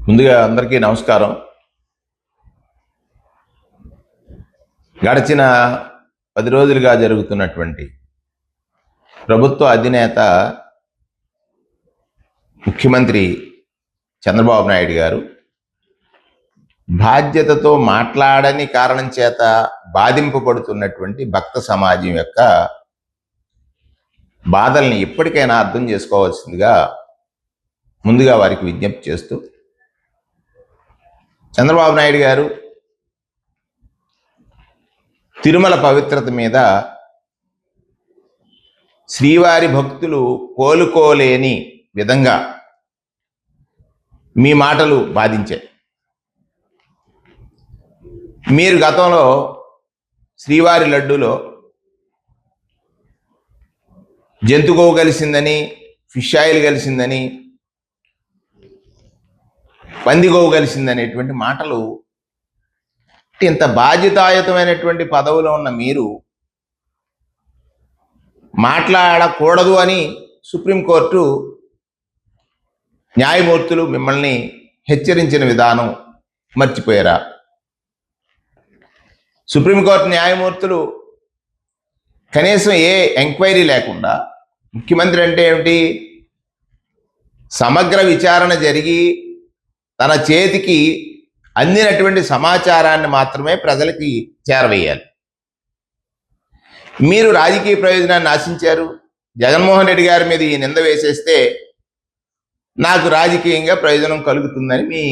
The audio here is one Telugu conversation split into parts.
ముందుగా అందరికీ నమస్కారం. గడిచిన 10 రోజులుగా జరుగుతున్నటువంటి ప్రభుత్వ అధినేత ముఖ్యమంత్రి చంద్రబాబు నాయుడు గారు బాధ్యతతో మాట్లాడని కారణం చేత బాధింపబడుతున్నటువంటి భక్త సమాజం యొక్క బాధల్ని ఎప్పటికైనా అర్థం చేసుకోవాల్సిందిగా ముందుగా వారికి విజ్ఞప్తి చేస్తూ, చంద్రబాబు నాయుడు గారు తిరుమల పవిత్రత మీద శ్రీవారి భక్తులు కోలుకోలేని విధంగా మీ మాటలు బాధించాయి. మీరు గతంలో శ్రీవారి లడ్డూలో జంతుగోవు కలిసిందని, ఫిష్ ఆయిల్ కలిసిందని, పందిగోవు కలిసిందనేటువంటి మాటలు, ఇంత బాధ్యతాయుతమైనటువంటి పదవిలో ఉన్న మీరు మాట్లాడకూడదు అని సుప్రీంకోర్టు న్యాయమూర్తులు మిమ్మల్ని హెచ్చరించిన విధానం మర్చిపోయారా? సుప్రీంకోర్టు న్యాయమూర్తులు కనీసం ఏ ఎంక్వైరీ లేకుండా, ముఖ్యమంత్రి అంటే ఏమిటి, సమగ్ర విచారణ జరిగి తన చేతికి అందినటువంటి సమాచారాన్ని మాత్రమే ప్రజలకి చేరవేయాలి. మీరు రాజకీయ ప్రయోజనాన్ని ఆశించారు. జగన్మోహన్ రెడ్డి గారి మీద ఈ నింద వేసేస్తే నాకు రాజకీయంగా ప్రయోజనం కలుగుతుందని మీ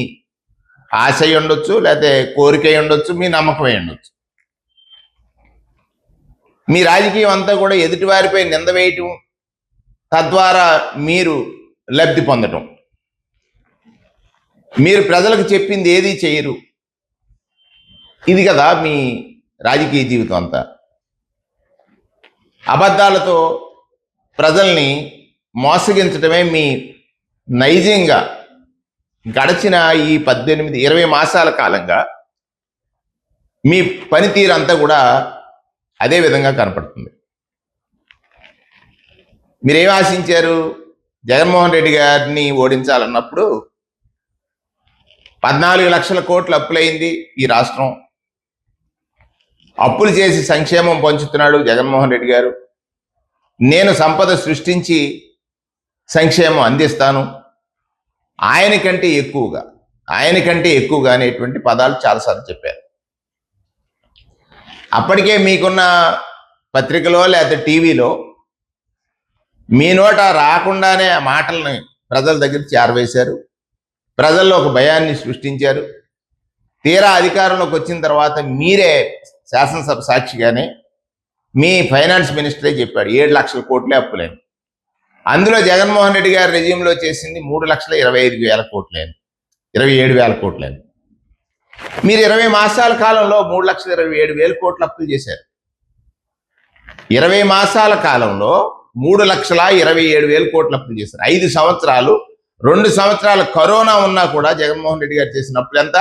ఆశ ఉండొచ్చు, లేకపోతే కోరిక ఉండొచ్చు, మీ నమ్మకం ఉండొచ్చు. మీ రాజకీయం అంతా కూడా ఎదుటివారిపై నింద వేయటం, తద్వారా మీరు లబ్ధి పొందటం. మీరు ప్రజలకు చెప్పింది ఏది చేయరు. ఇది కదా మీ రాజకీయ జీవితం అంతా. అబద్ధాలతో ప్రజల్ని మోసగించడమే మీ నైజంగా గడిచిన ఈ 18-20 మాసాల కాలంగా మీ పనితీరు అంతా కూడా అదే విధంగా కనపడుతుంది. మీరేం ఆశించారు? జగన్మోహన్ రెడ్డి గారిని ఓడించాలన్నప్పుడు 14 లక్షల కోట్లు అప్పులైంది ఈ రాష్ట్రం. అప్పులు చేసి సంక్షేమం పంచుతున్నాడు జగన్మోహన్ రెడ్డి గారు. నేను సంపద సృష్టించి సంక్షేమం అందిస్తాను, ఆయనకంటే ఎక్కువగా అనేటువంటి పదాలు చాలాసార్లు చెప్పారు. అప్పటికే మీకున్న పత్రికలో లేకపోతే టీవీలో మీ నోట రాకుండానే ఆ మాటల్ని ప్రజల దగ్గర చేరవేశారు. ప్రజల్లో ఒక భయాన్ని సృష్టించారు. తీరా అధికారంలోకి వచ్చిన తర్వాత మీరే శాసనసభ సాక్షిగానే మీ ఫైనాన్స్ మినిస్టరే చెప్పాడు 7 లక్షల కోట్లే అప్పులేని. అందులో జగన్మోహన్ రెడ్డి గారి రెజ్యూమ్లో చేసింది 3,25,000 కోట్లేని, 27,000 కోట్లేని. మీరు 20 మాసాల కాలంలో 3,27,000 కోట్ల అప్పులు చేశారు. 20 మాసాల కాలంలో 3,27,000 కోట్ల అప్పులు చేశారు. 5 సంవత్సరాలు, 2 సంవత్సరాల కరోనా ఉన్నా కూడా జగన్మోహన్ రెడ్డి గారు చేసిన అప్పులు ఎంత?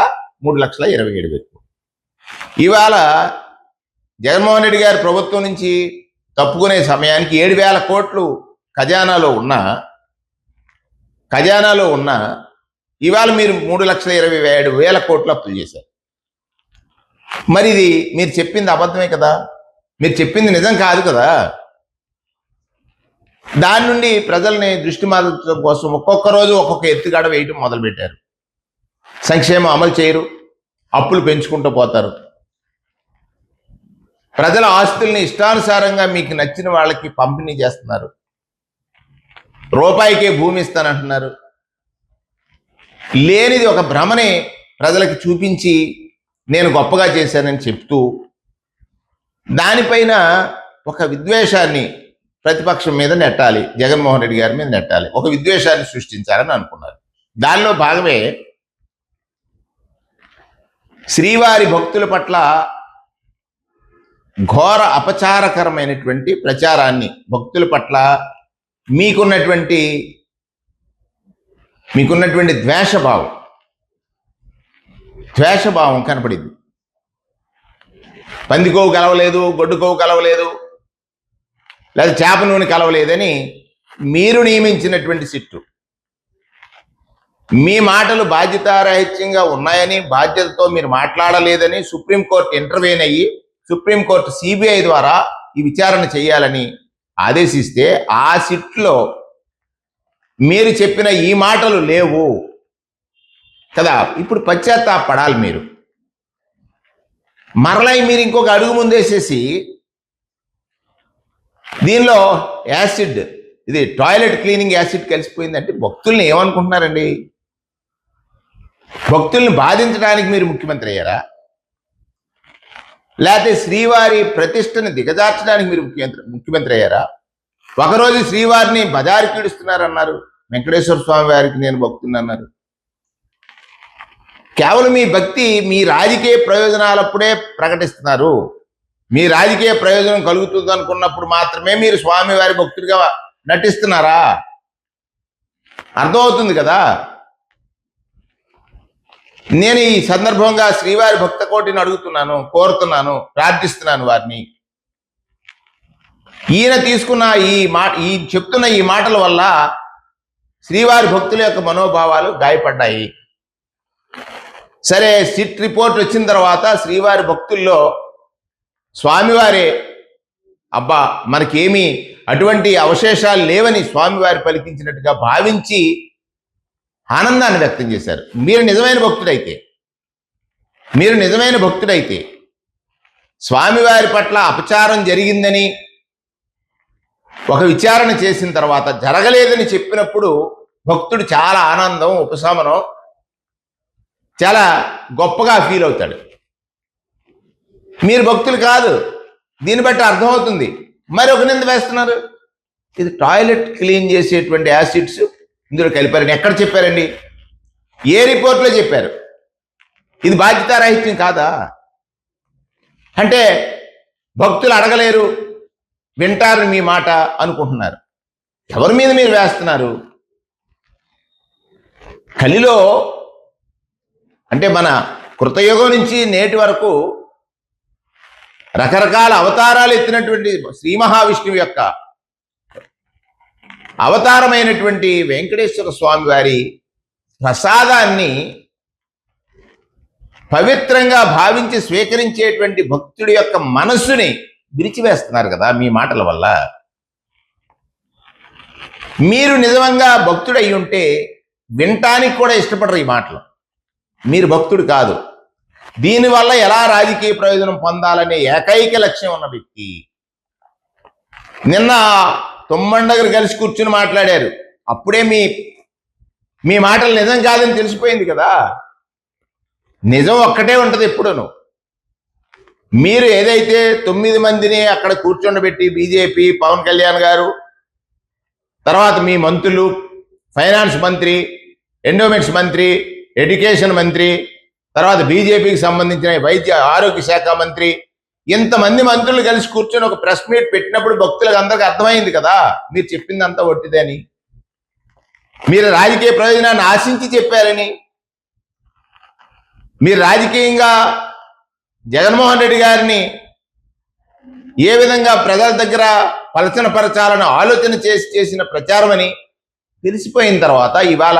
3,27,000 కోట్లు. ఇవాళ జగన్మోహన్ రెడ్డి గారి ప్రభుత్వం నుంచి తప్పుకునే సమయానికి 7,000 కోట్లు ఖజానాలో ఉన్న ఇవాళ మీరు 3,27,000 కోట్లు అప్పులు చేశారు. మరి ఇది మీరు చెప్పింది అబద్ధమే కదా, మీరు చెప్పింది నిజం కాదు కదా. దాని నుండి ప్రజల్ని దృష్టి మార్చడం కోసం ఒక్కొక్క రోజు ఒక్కొక్క ఎత్తుగడ వేయటం మొదలుపెట్టారు. సంక్షేమం అమలు చేయరు, అప్పులు పెంచుకుంటూ పోతారు. ప్రజల ఆస్తుల్ని ఇష్టానుసారంగా మీకు నచ్చిన వాళ్ళకి పంపిణీ చేస్తున్నారు. రూపాయికే భూమి ఇస్తానంటున్నారు. లేనిది ఒక భ్రమని ప్రజలకు చూపించి నేను గొప్పగా చేశానని చెప్తూ దానిపైన ఒక విద్వేషాన్ని ప్రతిపక్షం మీద నెట్టాలి, జగన్మోహన్ రెడ్డి గారి మీద నెట్టాలి, ఒక విద్వేషాన్ని సృష్టించాలని అనుకున్నారు. దానిలో భాగమే శ్రీవారి భక్తుల పట్ల ఘోర అపచారకరమైనటువంటి ప్రచారాన్ని, భక్తుల పట్ల మీకున్నటువంటి ద్వేషభావం కనపడింది. పందికోవు కలవలేదు, గొడ్డుకోవు కలవలేదు, లేదా చేప నూనె కలవలేదని మీరు నియమించినటువంటి సిట్టు మీ మాటలు బాధ్యతారాహిత్యంగా ఉన్నాయని, బాధ్యతతో మీరు మాట్లాడలేదని సుప్రీంకోర్టు ఇంటర్వ్యూన్ అయ్యి సుప్రీంకోర్టు సిబిఐ ద్వారా ఈ విచారణ చేయాలని ఆదేశిస్తే ఆ సిట్లో మీరు చెప్పిన ఈ మాటలు లేవు కదా. ఇప్పుడు పశ్చాత్తాపడాలి మీరు. మరలా మీరు ఇంకొక అడుగు ముందేసేసి దీనిలో యాసిడ్, ఇది టాయిలెట్ క్లీనింగ్ యాసిడ్ కలిసిపోయిందంటే భక్తుల్ని ఏమనుకుంటున్నారండి? భక్తుల్ని బాధించడానికి మీరు ముఖ్యమంత్రి అయ్యారా? లేకపోతే శ్రీవారి ప్రతిష్టని దిగజార్చడానికి మీరు ముఖ్యమంత్రి అయ్యారా? ఒకరోజు శ్రీవారిని బజారుకి ఈడుస్తున్నారన్నారు, వెంకటేశ్వర స్వామి వారికి నేను భక్తుని అన్నారు. కేవలం మీ భక్తి మీ రాజకీయ ప్రయోజనాలప్పుడే ప్రకటిస్తున్నారు. మీ రాజకీయ ప్రయోజనం కలుగుతుంది అనుకున్నప్పుడు మాత్రమే మీరు స్వామివారి భక్తుడిగా నటిస్తున్నారా? అర్థమవుతుంది కదా. నేను ఈ సందర్భంగా శ్రీవారి భక్త కోటిని అడుగుతున్నాను, కోరుతున్నాను, ప్రార్థిస్తున్నాను వారిని. ఈయన తీసుకున్న ఈ చెప్తున్న ఈ మాటల వల్ల శ్రీవారి భక్తుల యొక్క మనోభావాలు గాయపడ్డాయి. సరే, సిట్ రిపోర్ట్ వచ్చిన తర్వాత శ్రీవారి భక్తుల్లో స్వామివారే అబ్బా మనకేమీ అటువంటి అవశేషాలు లేవని స్వామివారి పలికించినట్టుగా భావించి ఆనందాన్ని వ్యక్తం చేశారు. మీరు నిజమైన భక్తుడైతే స్వామివారి పట్ల అపచారం జరిగిందని ఒక విచారణ చేసిన తర్వాత జరగలేదని చెప్పినప్పుడు భక్తుడు చాలా ఆనందం, ఉపశమనం, చాలా గొప్పగా ఫీల్ అవుతాడు. మీరు భక్తులు కాదు, దీన్ని బట్టి అర్థమవుతుంది. మరి ఒక నింద వేస్తున్నారు, ఇది టాయిలెట్ క్లీన్ చేసేటువంటి యాసిడ్స్ ఇందులో కలిపారని ఎక్కడ చెప్పారండి? ఏ రిపోర్ట్లో చెప్పారు? ఇది బాధ్యతారాహిత్యం కాదా? అంటే భక్తులు అడగలేరు, వింటారు మీ మాట అనుకుంటున్నారు. ఎవరి మీద మీరు వేస్తున్నారు? కలిలో అంటే మన కృతయుగం నుంచి నేటి వరకు రకరకాల అవతారాలు ఎత్తినటువంటి శ్రీ మహావిష్ణువు యొక్క అవతారమైనటువంటి వెంకటేశ్వర స్వామి వారి ప్రసాదాన్ని పవిత్రంగా భావించి స్వీకరించేటువంటి భక్తుడి యొక్క మనస్సుని విరిచివేస్తున్నారు కదా మీ మాటల వల్ల. మీరు నిజంగా భక్తుడు అయి ఉంటే వినటానికి కూడా ఇష్టపడరు ఈ మాటలు. మీరు భక్తుడు కాదు. దీనివల్ల ఎలా రాజకీయ ప్రయోజనం పొందాలనే ఏకైక లక్ష్యం ఉన్న వ్యక్తి. నిన్న తొమ్మండగరు కలిసి కూర్చుని మాట్లాడారు. అప్పుడే మీ మాటలు నిజం కాదని తెలిసిపోయింది కదా. నిజం ఒక్కటే ఉంటుంది ఎప్పుడూను. మీరు ఏదైతే 9 మందిని అక్కడ కూర్చోబెట్టి బీజేపీ, పవన్ కళ్యాణ్ గారు, తర్వాత మీ మంత్రులు, ఫైనాన్స్ మంత్రి, ఎండోమెంట్స్ మంత్రి, ఎడ్యుకేషన్ మంత్రి, తర్వాత బీజేపీకి సంబంధించిన వైద్య ఆరోగ్య శాఖ మంత్రి, ఇంతమంది మంత్రులు కలిసి కూర్చొని ఒక ప్రెస్ మీట్ పెట్టినప్పుడు భక్తులకు అందరికీ అర్థమైంది కదా మీరు చెప్పిందంతా ఒట్టిదని. మీరు రాజకీయ ప్రయోజనాన్ని ఆశించి చెప్పారని. మీరు రాజకీయంగా జగన్మోహన్ రెడ్డి గారిని ఏ విధంగా ప్రజల దగ్గర పలచనపరచాలని ఆలోచన చేసిన ప్రచారం అని తెలిసిపోయిన తర్వాత ఇవాళ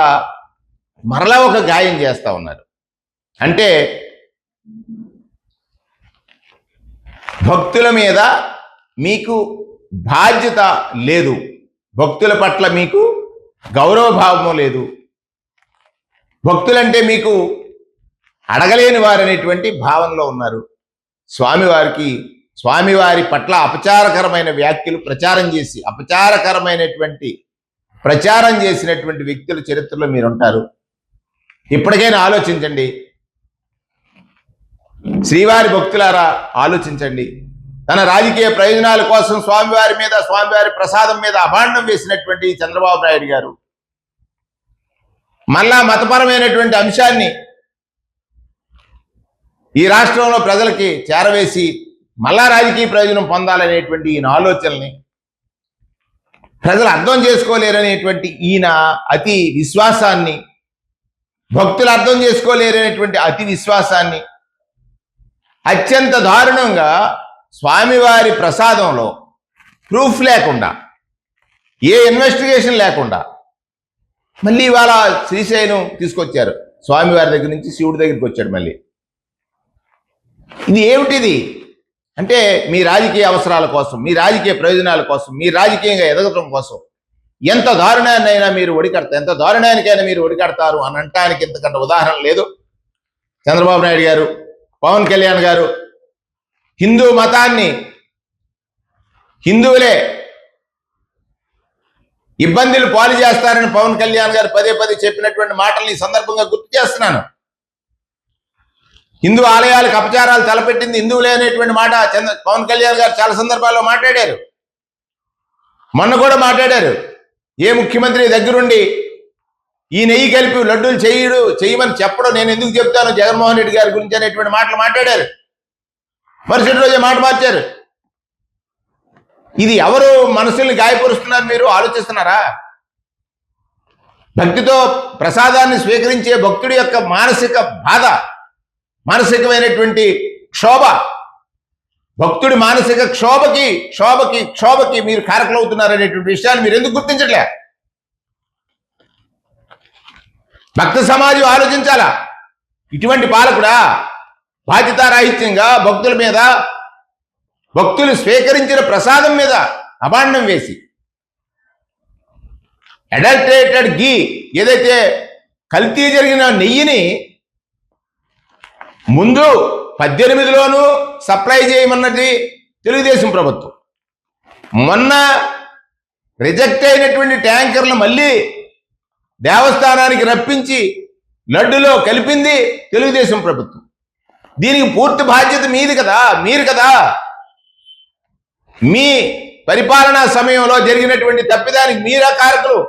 మరలా ఒక గాయం చేస్తా ఉన్నారు. అంటే భక్తుల మీద మీకు బాధ్యత లేదు, భక్తుల పట్ల మీకు గౌరవభావము లేదు, భక్తులంటే మీకు అడగలేని వారనేటువంటి భావనలో ఉన్నారు. స్వామివారి పట్ల అపచారకరమైన వ్యాఖ్యలు ప్రచారం చేసినటువంటి వ్యక్తుల చరిత్రలో మీరుంటారు. ఇప్పటికైనా ఆలోచించండి. శ్రీవారి భక్తులారా ఆలోచించండి. తన రాజకీయ ప్రయోజనాల కోసం స్వామివారి ప్రసాదం మీద అభాండం వేసినటువంటి చంద్రబాబు నాయుడు గారు మళ్ళా మతపరమైనటువంటి అంశాన్ని ఈ రాష్ట్రంలో ప్రజలకి చేరవేసి మళ్ళా రాజకీయ ప్రయోజనం పొందాలనేటువంటి ఈయన ఆలోచనల్ని ప్రజలు అర్థం చేసుకోలేరనేటువంటి ఈయన అతి విశ్వాసాన్ని, భక్తులు అర్థం చేసుకోలేరనేటువంటి అతి విశ్వాసాన్ని అత్యంత దారుణంగా స్వామివారి ప్రసాదంలో ప్రూఫ్ లేకుండా, ఏ ఇన్వెస్టిగేషన్ లేకుండా మళ్ళీ ఇవాళ శ్రీశైలం తీసుకొచ్చారు, స్వామివారి దగ్గర నుంచి శివుడి దగ్గరికి వచ్చాడు మళ్ళీ. ఇది ఏమిటిది అంటే మీ రాజకీయ అవసరాల కోసం, మీ రాజకీయ ప్రయోజనాల కోసం, మీ రాజకీయంగా ఎదగటం కోసం ఎంత దారుణాన్నైనా మీరు ఒడికడతారు, ఎంత దారుణానికైనా మీరు ఒడికడతారు అని అనటానికి ఇంతకంటే ఉదాహరణ లేదు. చంద్రబాబు నాయుడు గారు, పవన్ కళ్యాణ్ గారు హిందూ మతాన్ని, హిందువులే ఇబ్బందులు పాలు చేస్తారని పవన్ కళ్యాణ్ గారు పదే పదే చెప్పినటువంటి మాటల్ని ఈ సందర్భంగా గుర్తు చేస్తున్నాను. హిందూ ఆలయాలకు అపచారాలు తలపెట్టింది హిందువులే అనేటువంటి మాట పవన్ కళ్యాణ్ గారు చాలా సందర్భాల్లో మాట్లాడారు. మొన్న కూడా మాట్లాడారు. ఏ ముఖ్యమంత్రి దగ్గరుండి ఈ నెయ్యి కలిపి లడ్డూలు చేయమని చెప్పడం నేను ఎందుకు చెప్తాను జగన్మోహన్ రెడ్డి గారి గురించి అనేటువంటి మాటలు మాట్లాడారు. మరుసటి రోజే మాట మార్చారు. ఇది ఎవరు మనసుల్ని గాయపరుస్తున్నారు మీరు ఆలోచిస్తున్నారా? భక్తితో ప్రసాదాన్ని స్వీకరించే భక్తుడి యొక్క మానసిక బాధ, మానసికమైనటువంటి క్షోభ, భక్తుడి మానసిక క్షోభకి మీరు కారకులవుతున్నారనేటువంటి విషయాన్ని మీరు ఎందుకు గుర్తించట్లే? భక్త సమాజం ఆలోచించాలా. ఇటువంటి పాలకుడా బాధ్యతారాహిత్యంగా భక్తుల మీద, భక్తులు స్వీకరించిన ప్రసాదం మీద అభాండం వేసి అడల్టరేటెడ్ గీ, ఏదైతే కల్తీ జరిగిన నెయ్యిని ముందు 18లోనూ సప్లై చేయమన్నది తెలుగుదేశం ప్రభుత్వం. మొన్న రిజెక్ట్ అయినటువంటి ట్యాంకర్లు మళ్ళీ దేవస్థానానికి రప్పించి లడ్డులో కలిపింది తెలుగుదేశం ప్రభుత్వం. దీనికి పూర్తి బాధ్యత మీది కదా, మీరు కదా. మీ పరిపాలనా సమయంలో జరిగినటువంటి తప్పిదానికి మీరా కారకులు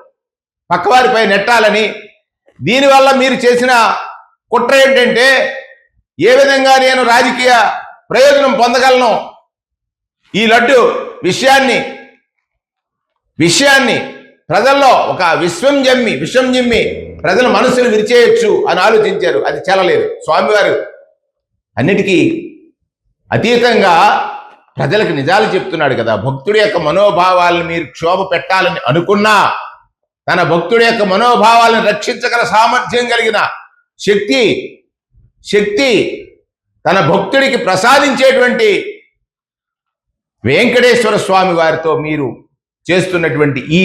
పక్కవారిపై నెట్టాలని. దీనివల్ల మీరు చేసిన కుట్ర ఏంటంటే ఏ విధంగా నేను రాజకీయ ప్రయోజనం పొందగలను, ఈ లడ్డు విషయాన్ని ప్రజల్లో ఒక విషం జమ్మి ప్రజల మనసును విరిచేయచ్చు అని ఆలోచించారు. అది చెల్లలేదు. స్వామివారు అన్నిటికీ అతీతంగా ప్రజలకు నిజాలు చెప్తున్నాడు కదా. భక్తుడి యొక్క మనోభావాలను మీరు క్షోభ పెట్టాలని అనుకున్నా, తన భక్తుడి యొక్క మనోభావాలను రక్షించగల సామర్థ్యం కలిగిన శక్తి తన భక్తుడికి ప్రసాదించేటువంటి వెంకటేశ్వర స్వామి వారితో మీరు చేస్తున్నటువంటి ఈ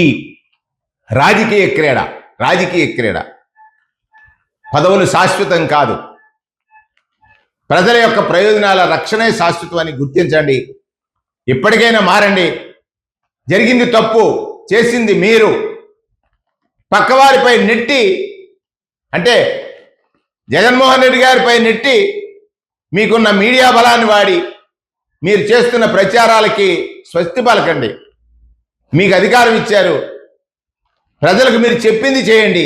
రాజకీయ క్రీడ పదవులు శాశ్వతం కాదు. ప్రజల యొక్క ప్రయోజనాల రక్షణే శాశ్వతం అని గుర్తించండి. ఇప్పటికైనా మారండి. జరిగింది తప్పు, చేసింది మీరు. పక్కవారిపై నెట్టి, అంటే జగన్మోహన్ రెడ్డి గారిపై నెట్టి మీకున్న మీడియా బలాన్ని వాడి మీరు చేస్తున్న ప్రచారాలకి స్వస్తి పలకండి. మీకు అధికారం ఇచ్చారు, ప్రజలకు మీరు చెప్పింది చేయండి.